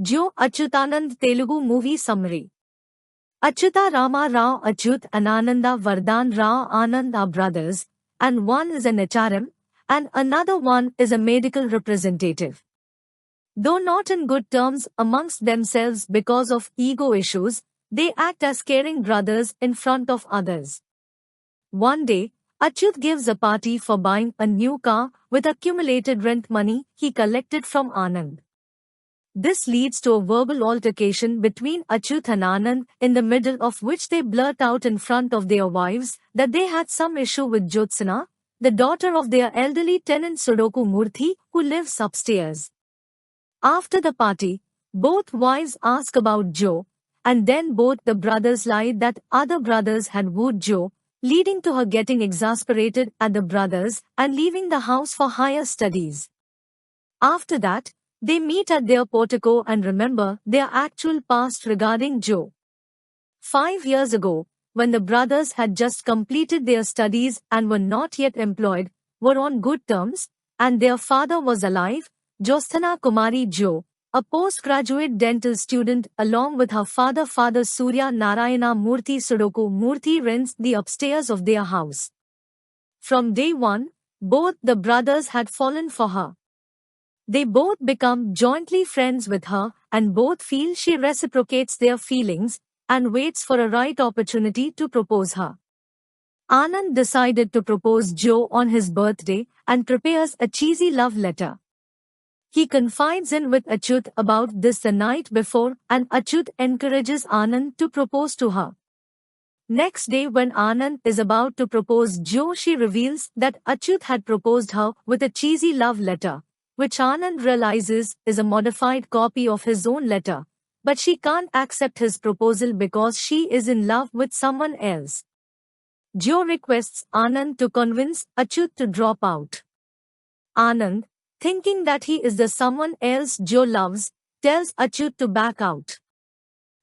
Jo Achyutanand Telugu Movie Summary. Achyuta Rama Rao Achyut and Ananda Vardhan Rao Anand are brothers, and one is an HRM, and another one is a medical representative. Though not in good terms amongst themselves because of ego issues, they act as caring brothers in front of others. One day, Achyut gives a party for buying a new car with accumulated rent money he collected from Anand. This leads to a verbal altercation between Achyut and Anand, in the middle of which they blurt out in front of their wives that they had some issue with Jyotsna, the daughter of their elderly tenant Sudoku Murthy, who lives upstairs. After the party, both wives ask about Jo, and then both the brothers lie that other brothers had wooed Jo, leading to her getting exasperated at the brothers and leaving the house for higher studies. After that, they meet at their portico and remember their actual past regarding Jo. 5 years ago, when the brothers had just completed their studies and were not yet employed, were on good terms, and their father was alive, Jyotsna Kumari Jo, a postgraduate dental student along with her father Surya Narayana Murthy Sudoku Murthy rents the upstairs of their house. From day one, both the brothers had fallen for her. They both become jointly friends with her and both feel she reciprocates their feelings and waits for a right opportunity to propose her. Anand decided to propose Jo on his birthday and prepares a cheesy love letter. He confides in with Achyut about this the night before and Achyut encourages Anand to propose to her. Next day when Anand is about to propose Jo, she reveals that Achyut had proposed her with a cheesy love letter, which Anand realizes is a modified copy of his own letter, but she can't accept his proposal because she is in love with someone else. Jo requests Anand to convince Achyut to drop out. Anand, thinking that he is the someone else Jo loves, tells Achyut to back out.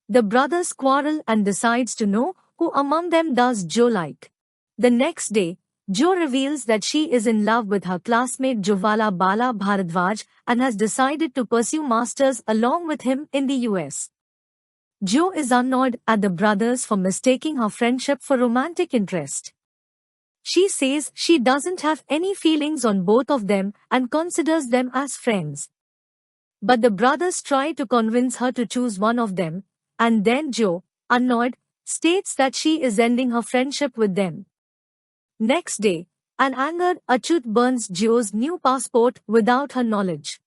The brothers quarrel and decides to know who among them does Jo like. The next day, Jo reveals that she is in love with her classmate Jwala Bala Bharadwaj and has decided to pursue masters along with him in the US. Jo is annoyed at the brothers for mistaking her friendship for romantic interest. She says she doesn't have any feelings on both of them and considers them as friends. But the brothers try to convince her to choose one of them, and then Jo, annoyed, states that she is ending her friendship with them. Next day, an angered Achyut burns Jo's new passport without her knowledge.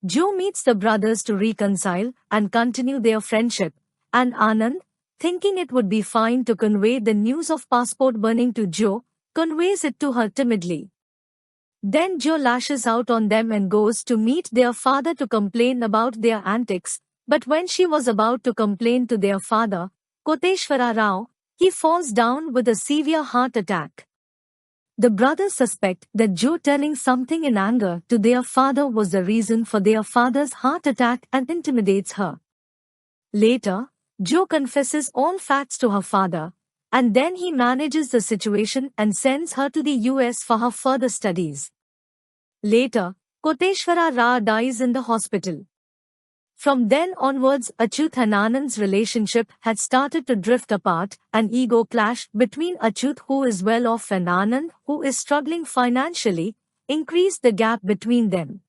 Jo meets the brothers to reconcile and continue their friendship, and Anand, thinking it would be fine to convey the news of passport burning to Jo, conveys it to her timidly. Then Jo lashes out on them and goes to meet their father to complain about their antics, but when she was about to complain to their father, Koteshwara Rao, he falls down with a severe heart attack. The brothers suspect that Jo telling something in anger to their father was the reason for their father's heart attack and intimidates her. Later, Jo confesses all facts to her father, and then he manages the situation and sends her to the US for her further studies. Later, Koteshwara Rao dies in the hospital. From then onwards, Achyut and Anand's relationship had started to drift apart. An ego clash between Achyut, who is well off, and Anand, who is struggling financially, increased the gap between them.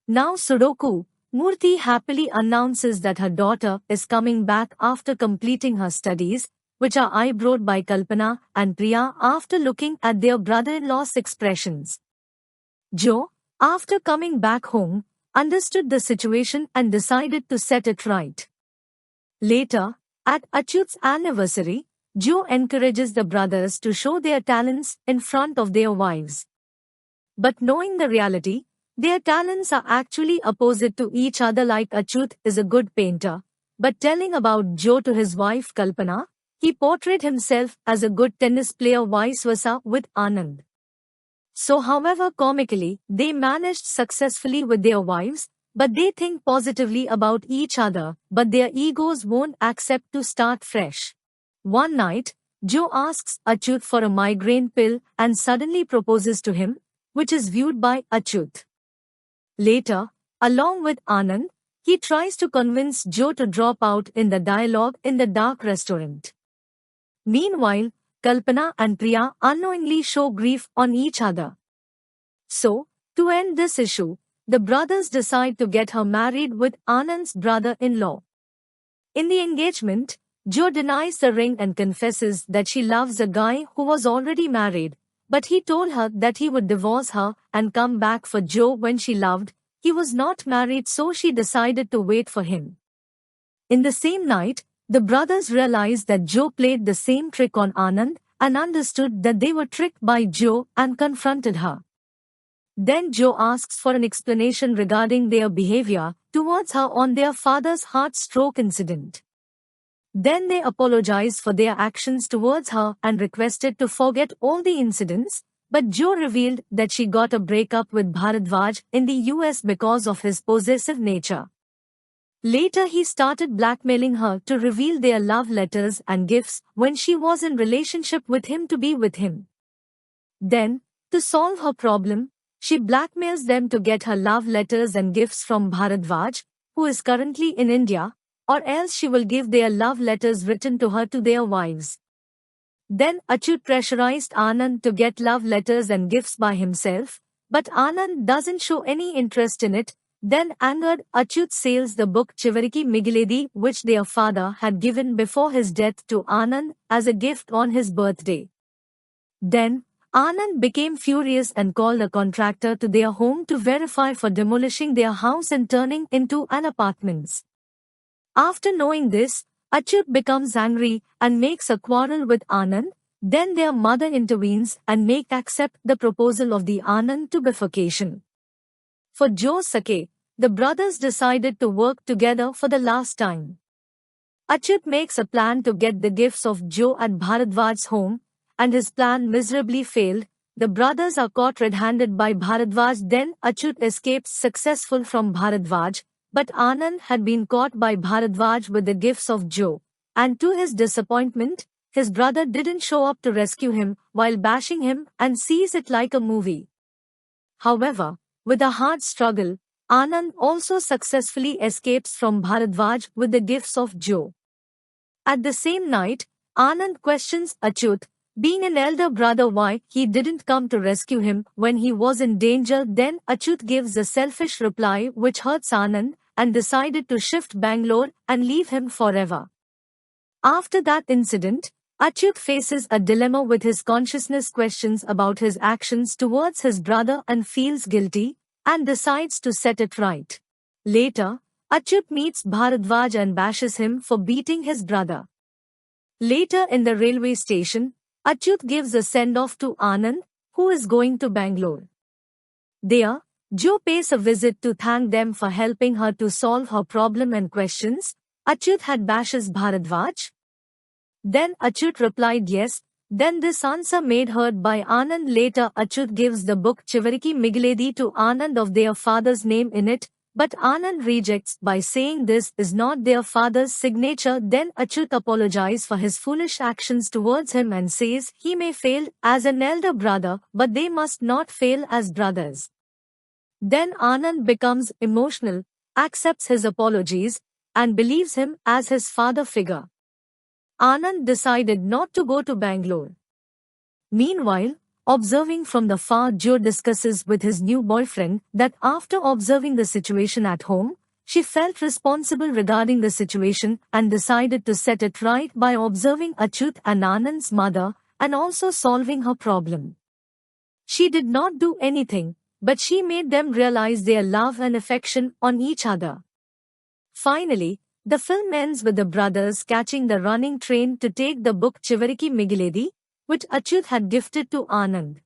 Now Sudoku Murthy happily announces that her daughter is coming back after completing her studies, which are eyebrowed by Kalpana and Priya after looking at their brother-in-law's expressions. Jo, after coming back home, understood the situation and decided to set it right. Later, at Achyut's anniversary, Jo encourages the brothers to show their talents in front of their wives. But knowing the reality, their talents are actually opposite to each other. Like Achyut is a good painter, but telling about Jo to his wife Kalpana, he portrayed himself as a good tennis player, vice versa with Anand. So however comically, they managed successfully with their wives, but they think positively about each other, but their egos won't accept to start fresh. One night, Jo asks Achyut for a migraine pill and suddenly proposes to him, which is viewed by Achyut. Later, along with Anand, he tries to convince Joe to drop out in the dialogue in the dark restaurant. Meanwhile, Kalpana and Priya unknowingly show grief on each other. So, to end this issue, the brothers decide to get her married with Anand's brother-in-law. In the engagement, Joe denies the ring and confesses that she loves a guy who was already married, but he told her that he would divorce her and come back for Joe when she loved. He was not married, so she decided to wait for him. In the same night, the brothers realized that Joe played the same trick on Anand and understood that they were tricked by Joe and confronted her. Then Joe asks for an explanation regarding their behavior towards her on their father's heart stroke incident. Then they apologized for their actions towards her and requested to forget all the incidents, but Joe revealed that she got a breakup with Bharadwaj in the US because of his possessive nature. Later he started blackmailing her to reveal their love letters and gifts when she was in relationship with him to be with him. Then, to solve her problem, she blackmails them to get her love letters and gifts from Bharadwaj, who is currently in India, or else she will give their love letters written to her to their wives. Then Achyut pressurized Anand to get love letters and gifts by himself, but Anand doesn't show any interest in it. Then angered, Achyut sells the book Chivariki Migiledi, which their father had given before his death, to Anand as a gift on his birthday. Then Anand became furious and called a contractor to their home to verify for demolishing their house and turning into an apartments. After knowing this, Achyut becomes angry and makes a quarrel with Anand. Then their mother intervenes and makes accept the proposal of the Anand to bifurcation. For Joe's sake, the brothers decided to work together for the last time. Achyut makes a plan to get the gifts of Joe at Bharadwaj's home, and his plan miserably failed. The brothers are caught red-handed by Bharadwaj. Then Achyut escapes successful from Bharadwaj, but Anand had been caught by Bharadwaj with the gifts of Joe, and to his disappointment, his brother didn't show up to rescue him while bashing him and sees it like a movie. However, with a hard struggle, Anand also successfully escapes from Bharadwaj with the gifts of Joe. At the same night, Anand questions Achyut, being an elder brother, why he didn't come to rescue him when he was in danger. Then Achyut gives a selfish reply which hurts Anand and decided to shift Bangalore and leave him forever. After that incident, Achyut faces a dilemma with his consciousness, questions about his actions towards his brother and feels guilty, and decides to set it right. Later, Achyut meets Bharadwaj and bashes him for beating his brother. Later in the railway station, Achyut gives a send-off to Anand, who is going to Bangalore. There, Joe pays a visit to thank them for helping her to solve her problem and questions Achyut had bashes Bharadwaj. Then Achyut replied yes. Then this answer made heard by Anand. Later Achyut gives the book Chivariki Migiledi to Anand of their father's name in it, but Anand rejects by saying this is not their father's signature. Then Achyut apologizes for his foolish actions towards him and says he may fail as an elder brother, but they must not fail as brothers. Then Anand becomes emotional, accepts his apologies, and believes him as his father figure. Anand decided not to go to Bangalore. Meanwhile, observing from the far, Joe discusses with his new boyfriend that after observing the situation at home, she felt responsible regarding the situation and decided to set it right by observing Achyut and Anand's mother and also solving her problem. She did not do anything, but she made them realize their love and affection on each other. Finally, the film ends with the brothers catching the running train to take the book Chivariki Migiledi, which Achyut had gifted to Anand.